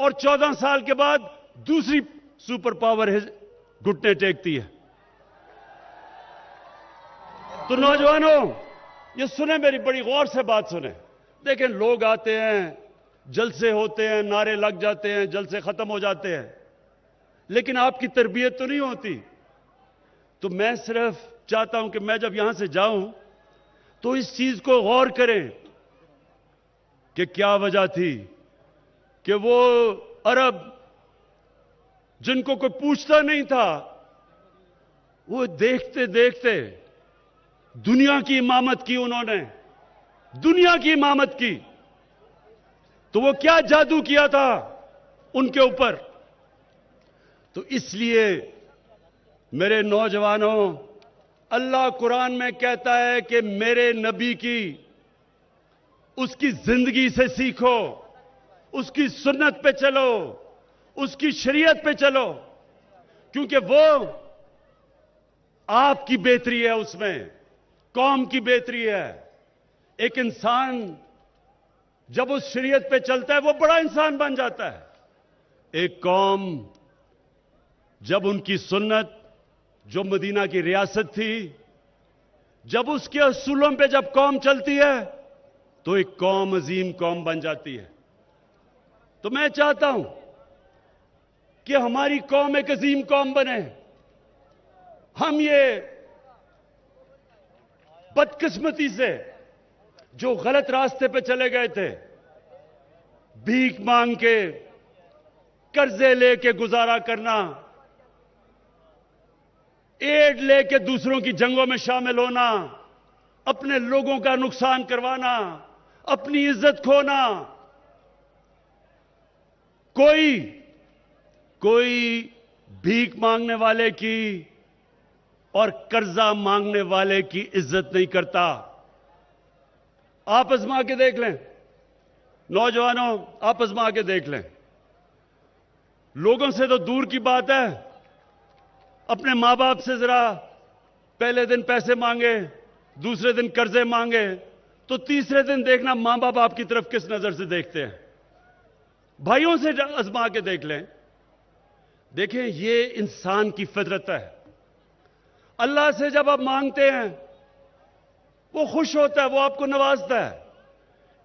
اور 14 سال کے بعد دوسری سپر پاور گھٹنے ٹیکتی ہے. تو نوجوانوں یہ سنیں، میری بڑی غور سے بات سنیں. دیکھیں لوگ آتے ہیں، جلسے ہوتے ہیں، نعرے لگ جاتے ہیں، جلسے ختم ہو جاتے ہیں، لیکن آپ کی تربیت تو نہیں ہوتی. تو میں صرف چاہتا ہوں کہ میں جب یہاں سے جاؤں تو اس چیز کو غور کریں کہ کیا وجہ تھی کہ وہ عرب جن کو کوئی پوچھتا نہیں تھا، وہ دیکھتے دیکھتے دنیا کی امامت کی. انہوں نے دنیا کی امامت کی. تو وہ کیا جادو کیا تھا ان کے اوپر. تو اس لیے میرے نوجوانوں، اللہ قرآن میں کہتا ہے کہ میرے نبی کی اس کی زندگی سے سیکھو، اس کی سنت پہ چلو، اس کی شریعت پہ چلو، کیونکہ وہ آپ کی بہتری ہے، اس میں قوم کی بہتری ہے. ایک انسان جب اس شریعت پہ چلتا ہے وہ بڑا انسان بن جاتا ہے. ایک قوم جب ان کی سنت جو مدینہ کی ریاست تھی، جب اس کے اصولوں پہ جب قوم چلتی ہے تو ایک قوم عظیم قوم بن جاتی ہے. تو میں چاہتا ہوں کہ ہماری قوم ایک عظیم قوم بنے. ہم یہ بدقسمتی سے جو غلط راستے پہ چلے گئے تھے، بھیک مانگ کے، قرضے لے کے گزارا کرنا، ایڈ لے کے دوسروں کی جنگوں میں شامل ہونا، اپنے لوگوں کا نقصان کروانا، اپنی عزت کھونا، کوئی بھیک مانگنے والے کی اور قرضہ مانگنے والے کی عزت نہیں کرتا. آپ آزما کے دیکھ لیں نوجوانوں، آپ آزما کے دیکھ لیں. لوگوں سے تو دور کی بات ہے، اپنے ماں باپ سے ذرا پہلے دن پیسے مانگے، دوسرے دن قرضے مانگے، تو تیسرے دن دیکھنا ماں باپ آپ کی طرف کس نظر سے دیکھتے ہیں. بھائیوں سے آزما کے دیکھ لیں. دیکھیں یہ انسان کی فطرت ہے. اللہ سے جب آپ مانگتے ہیں وہ خوش ہوتا ہے، وہ آپ کو نوازتا ہے.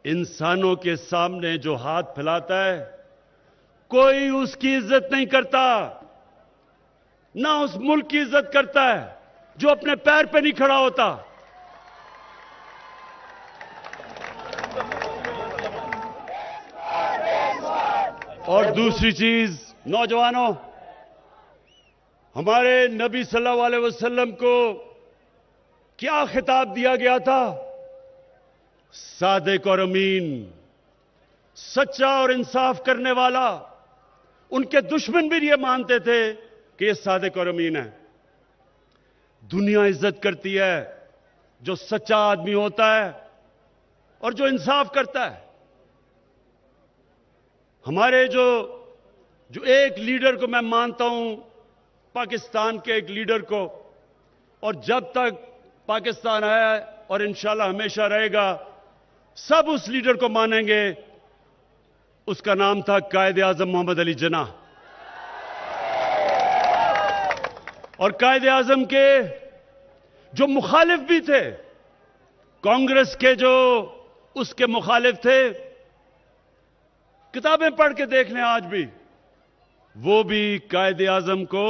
انسانوں کے سامنے جو ہاتھ پھیلاتا ہے کوئی اس کی عزت نہیں کرتا، نہ اس ملک کی عزت کرتا ہے جو اپنے پیر پہ نہیں کھڑا ہوتا. اور دوسری چیز نوجوانوں، ہمارے نبی صلی اللہ علیہ وسلم کو کیا خطاب دیا گیا تھا؟ صادق اور امین، سچا اور انصاف کرنے والا. ان کے دشمن بھی یہ مانتے تھے کہ یہ صادق اور امین ہے. دنیا عزت کرتی ہے جو سچا آدمی ہوتا ہے اور جو انصاف کرتا ہے. ہمارے جو ایک لیڈر کو میں مانتا ہوں، پاکستان کے ایک لیڈر کو، اور جب تک پاکستان ہے اور انشاءاللہ ہمیشہ رہے گا سب اس لیڈر کو مانیں گے، اس کا نام تھا قائد اعظم محمد علی جناح. اور قائد اعظم کے جو مخالف بھی تھے، کانگریس کے جو اس کے مخالف تھے، کتابیں پڑھ کے دیکھ لیں آج بھی، وہ بھی قائد اعظم کو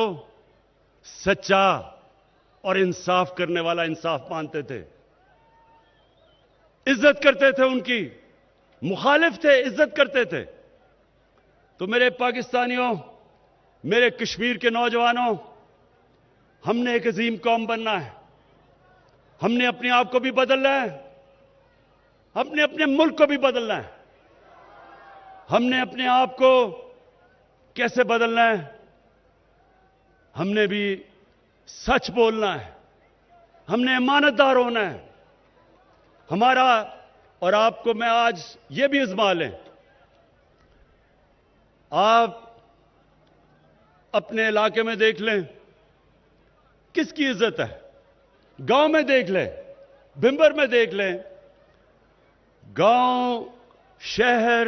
سچا اور انصاف کرنے والا انصاف مانتے تھے، عزت کرتے تھے. ان کی مخالف تھے، عزت کرتے تھے. تو میرے پاکستانیوں، میرے کشمیر کے نوجوانوں، ہم نے ایک عظیم قوم بننا ہے. ہم نے اپنے آپ کو بھی بدلنا ہے، ہم نے اپنے ملک کو بھی بدلنا ہے. ہم نے اپنے آپ کو کیسے بدلنا ہے؟ ہم نے بھی سچ بولنا ہے، ہم نے امانت دار ہونا ہے. ہمارا اور آپ کو میں آج یہ بھی آزما لیں. آپ اپنے علاقے میں دیکھ لیں کس کی عزت ہے. گاؤں میں دیکھ لیں، بھمبر میں دیکھ لیں، گاؤں، شہر،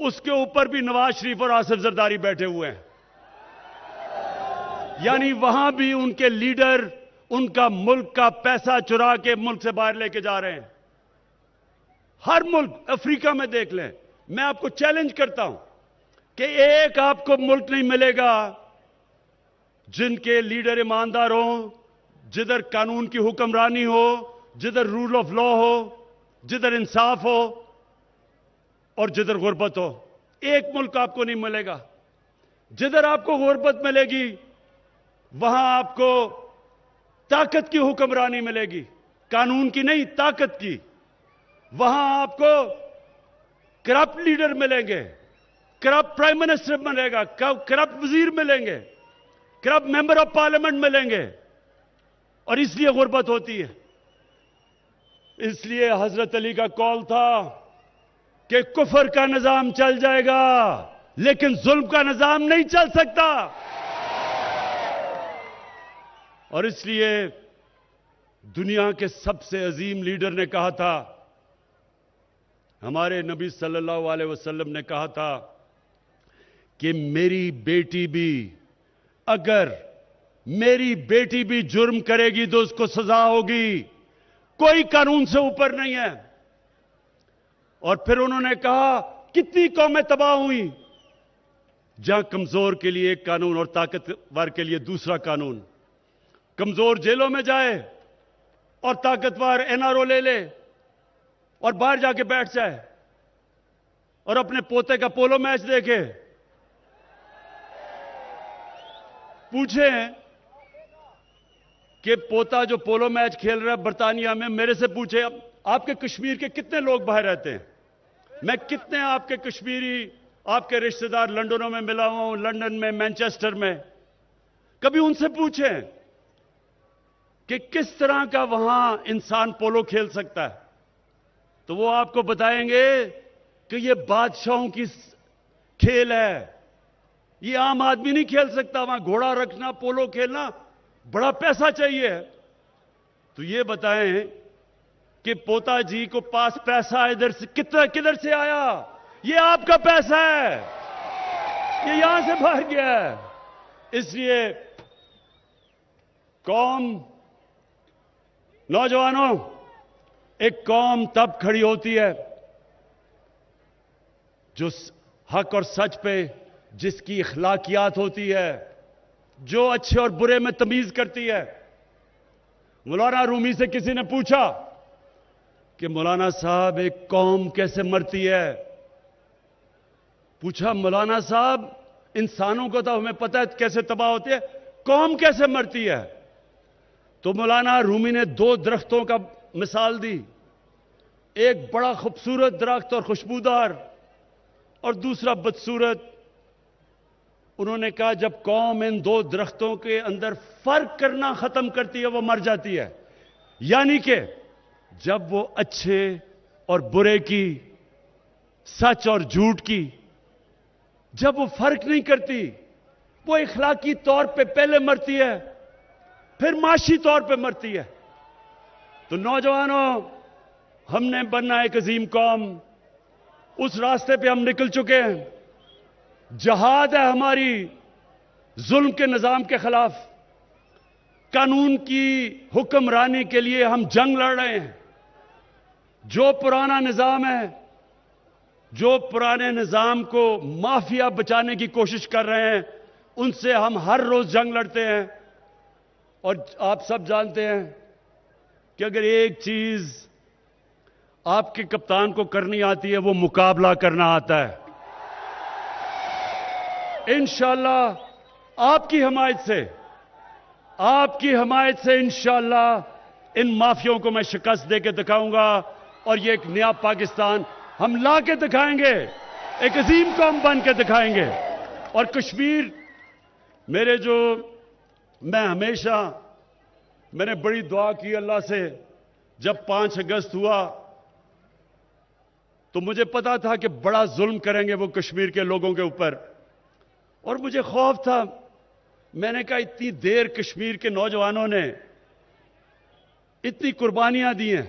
اس کے اوپر بھی نواز شریف اور آصف زرداری بیٹھے ہوئے ہیں. یعنی وہاں بھی ان کے لیڈر ان کا ملک کا پیسہ چرا کے ملک سے باہر لے کے جا رہے ہیں. ہر ملک, افریقہ میں دیکھ لیں. میں آپ کو چیلنج کرتا ہوں کہ ایک آپ کو ملک نہیں ملے گا جن کے لیڈر ایماندار ہوں, جدھر قانون کی حکمرانی ہو, جدھر رول آف لا ہو, جدھر انصاف ہو اور جدھر غربت ہو. ایک ملک آپ کو نہیں ملے گا. جدھر آپ کو غربت ملے گی وہاں آپ کو طاقت کی حکمرانی ملے گی, قانون کی نہیں, طاقت کی. وہاں آپ کو کرپٹ لیڈر ملیں گے, کرپٹ پرائم منسٹر ملے گا, کرپٹ وزیر ملیں گے, کرپٹ ممبر آف پارلیمنٹ ملیں گے, اور اس لیے غربت ہوتی ہے. اس لیے حضرت علی کا قول تھا کہ کفر کا نظام چل جائے گا لیکن ظلم کا نظام نہیں چل سکتا. اور اس لیے دنیا کے سب سے عظیم لیڈر نے کہا تھا, ہمارے نبی صلی اللہ علیہ وسلم نے کہا تھا کہ میری بیٹی بھی, اگر میری بیٹی بھی جرم کرے گی تو اس کو سزا ہوگی, کوئی قانون سے اوپر نہیں ہے. اور پھر انہوں نے کہا کتنی قومیں تباہ ہوئی, جہاں کمزور کے لیے ایک قانون اور طاقتور کے لیے دوسرا قانون. کمزور جیلوں میں جائے اور طاقتور این آر او لے لے اور باہر جا کے بیٹھ جائے اور اپنے پوتے کا پولو میچ دیکھے. پوچھیں کہ پوتا جو پولو میچ کھیل رہا ہے برطانیہ میں, میرے سے پوچھیں آپ کے کشمیر کے کتنے لوگ باہر رہتے ہیں؟ میں کتنے آپ کے کشمیری, آپ کے رشتہ دار لندنوں میں ملا ہوں, لندن میں, مینچسٹر میں. کبھی ان سے پوچھیں کہ کس طرح کا وہاں انسان پولو کھیل سکتا ہے, تو وہ آپ کو بتائیں گے کہ یہ بادشاہوں کی کھیل ہے, یہ عام آدمی نہیں کھیل سکتا. وہاں گھوڑا رکھنا, پولو کھیلنا بڑا پیسہ چاہیے. تو یہ بتائیں کہ پوتا جی کو پاس پیسہ ادھر سے کدھر سے آیا؟ یہ آپ کا پیسہ ہے, یہ یہاں سے باہر گیا ہے. اس لیے قوم, نوجوانوں, ایک قوم تب کھڑی ہوتی ہے جو حق اور سچ پہ جس کی اخلاقیات ہوتی ہے, جو اچھے اور برے میں تمیز کرتی ہے. مولانا رومی سے کسی نے پوچھا کہ مولانا صاحب ایک قوم کیسے مرتی ہے؟ پوچھا مولانا صاحب انسانوں کو تو ہمیں پتہ ہے کیسے تباہ ہوتی ہے, قوم کیسے مرتی ہے؟ تو مولانا رومی نے دو درختوں کا مثال دی, ایک بڑا خوبصورت درخت اور خوشبودار اور دوسرا بدصورت. انہوں نے کہا جب قوم ان دو درختوں کے اندر فرق کرنا ختم کرتی ہے وہ مر جاتی ہے. یعنی کہ جب وہ اچھے اور برے کی, سچ اور جھوٹ کی, جب وہ فرق نہیں کرتی, وہ اخلاقی طور پہ پہلے مرتی ہے پھر معاشی طور پہ مرتی ہے. تو نوجوانوں, ہم نے بننا ایک عظیم قوم, اس راستے پہ ہم نکل چکے ہیں. جہاد ہے ہماری ظلم کے نظام کے خلاف, قانون کی حکمرانی کے لیے ہم جنگ لڑ رہے ہیں. جو پرانا نظام ہے, جو پرانے نظام کو مافیا بچانے کی کوشش کر رہے ہیں, ان سے ہم ہر روز جنگ لڑتے ہیں. اور آپ سب جانتے ہیں کہ اگر ایک چیز آپ کے کپتان کو کرنی آتی ہے وہ مقابلہ کرنا آتا ہے. انشاءاللہ آپ کی حمایت سے انشاءاللہ ان مافیوں کو میں شکست دے کے دکھاؤں گا, اور یہ ایک نیا پاکستان ہم لا کے دکھائیں گے, ایک عظیم قوم بن کے دکھائیں گے. اور کشمیر میں نے بڑی دعا کی اللہ سے. جب 5 اگست ہوا تو مجھے پتا تھا کہ بڑا ظلم کریں گے وہ کشمیر کے لوگوں کے اوپر, اور مجھے خوف تھا. میں نے کہا اتنی دیر کشمیر کے نوجوانوں نے اتنی قربانیاں دی ہیں,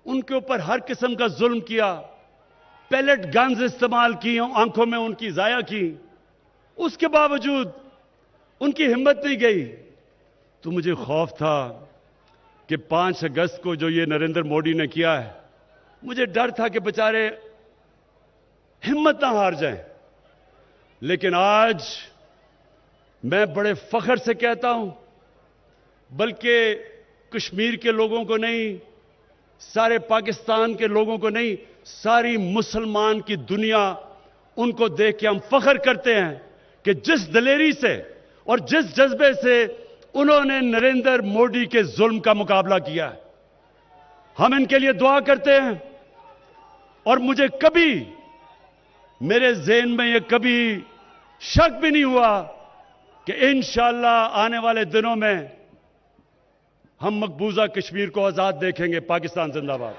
ان کے اوپر ہر قسم کا ظلم کیا, پیلٹ گنز استعمال کی، آنکھوں میں ان کی ضائع کی، اس کے باوجود ان کی ہمت نہیں گئی. تو مجھے خوف تھا کہ 5 اگست کو جو یہ نریندر موڈی نے کیا ہے، مجھے ڈر تھا کہ بیچارے ہمت نہ ہار جائیں. لیکن آج میں بڑے فخر سے کہتا ہوں، بلکہ کشمیر کے لوگوں کو نہیں، سارے پاکستان کے لوگوں کو نہیں، ساری مسلمان کی دنیا، ان کو دیکھ کے ہم فخر کرتے ہیں کہ جس دلیری سے اور جس جذبے سے انہوں نے نریندر موڈی کے ظلم کا مقابلہ کیا ہے، ہم ان کے لیے دعا کرتے ہیں. اور مجھے کبھی میرے ذہن میں یہ کبھی شک بھی نہیں ہوا کہ انشاءاللہ آنے والے دنوں میں ہم مقبوضہ کشمیر کو آزاد دیکھیں گے. پاکستان زندہ باد.